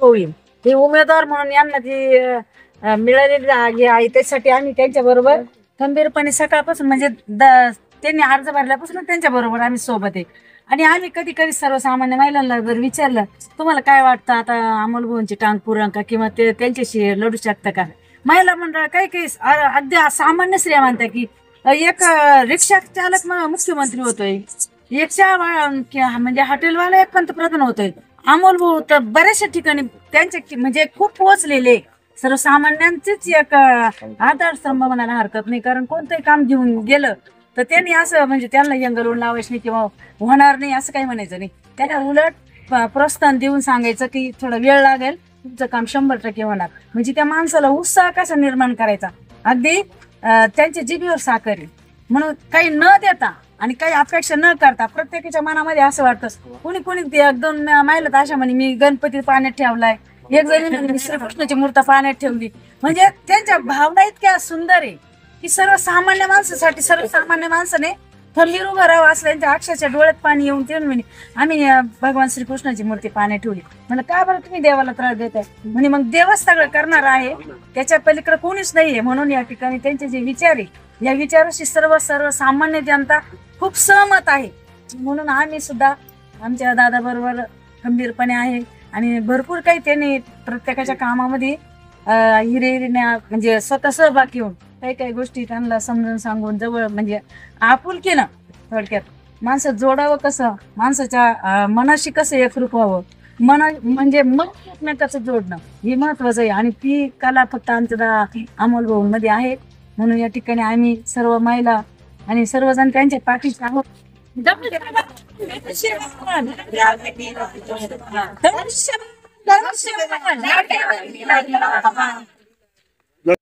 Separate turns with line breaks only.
कोळी हे उमेदवार म्हणून यांना जी मिळालेली जागी आहे त्यासाठी आम्ही त्यांच्या बरोबर खंबीरपणे सकाळपासून म्हणजे त्यांनी अर्ज भरल्यापासून त्यांच्या बरोबर आम्ही सोबत आहे. आणि आम्ही कधी कधी सर्वसामान्य महिलांना जर विचारलं तुम्हाला काय वाटतं आता अमोल भाऊंची टांग पुरण का किंवा ते त्यांच्याशी लढू शकतं का, महिला मंडळ काही काही अगदी सामान्य स्त्रिया म्हणतात की एक रिक्षा चालक मुख्यमंत्री होतोय, रिक्षा म्हणजे हॉटेलवाला एक पंतप्रधान होतोय. अमोल भाऊ तर बऱ्याचशा ठिकाणी त्यांचे म्हणजे खूप पोहोचलेले सर्वसामान्यांचेच एक आधारस्तंभ म्हणायला हरकत नाही. कारण कोणतंही काम घेऊन गेलं तर त्यांनी असं म्हणजे त्यांना यंगलून लावायचं नाही किंवा होणार नाही असं काही म्हणायचं नाही. त्यांना उलट प्रोत्साहन देऊन सांगायचं की थोडा वेळ लागेल, तुमचं काम 100% होणार. म्हणजे त्या माणसाला उत्साह कसा निर्माण करायचा अगदी त्यांच्या जिभेवर साखर आहे. म्हणून काही न देता आणि काही अपेक्षा न करता प्रत्येकाच्या मनामध्ये असं वाटतं कोणी कोणी 1-2 महिला तर अशा म्हणे मी गणपती पाण्यात ठेवलाय, एक जणी श्रीकृष्णाची मूर्ती पाण्यात ठेवली. म्हणजे त्यांच्या भावना इतक्या सुंदर आहे की सर्वसामान्य माणसासाठी सर्वसामान्य माणसाने खंबीर उभं राहावं असं त्यांच्या अक्षरच्या डोळ्यात पाणी येऊन ते म्हणे आम्ही भगवान श्रीकृष्णाची मूर्ती पाण्यात ठेवली. म्हणजे का बरं तुम्ही देवाला त्रास देताय म्हणे मग देवच सगळं करणार आहे, त्याच्या पलीकडे कोणीच नाहीये. म्हणून या ठिकाणी त्यांचे जे विचार आहे या विचाराशी सर्वसामान्य जनता खूप सहमत आहे. म्हणून आम्ही सुद्धा आमच्या दादा बरोबर खंबीरपणे आहे आणि भरपूर काही त्यांनी प्रत्येकाच्या कामामध्ये हिरिण्या म्हणजे स्वतः सहभाग घेऊन काही काही गोष्टी त्यांना समजून सांगून जवळ म्हणजे आपुलकीनं थोडक्यात माणसं जोडावं, कसं माणसाच्या मनाशी कसं एकरूप व्हावं, म्हणजे मन एकमेकाचं जोडणं हे महत्वाचं आहे. आणि ती कला फक्त आमच्या अमोल भाऊंमध्ये आहे. म्हणून या ठिकाणी आम्ही सर्व महिला आणि सर्वजण त्यांच्या पाठीशी आहोत. धनुष्य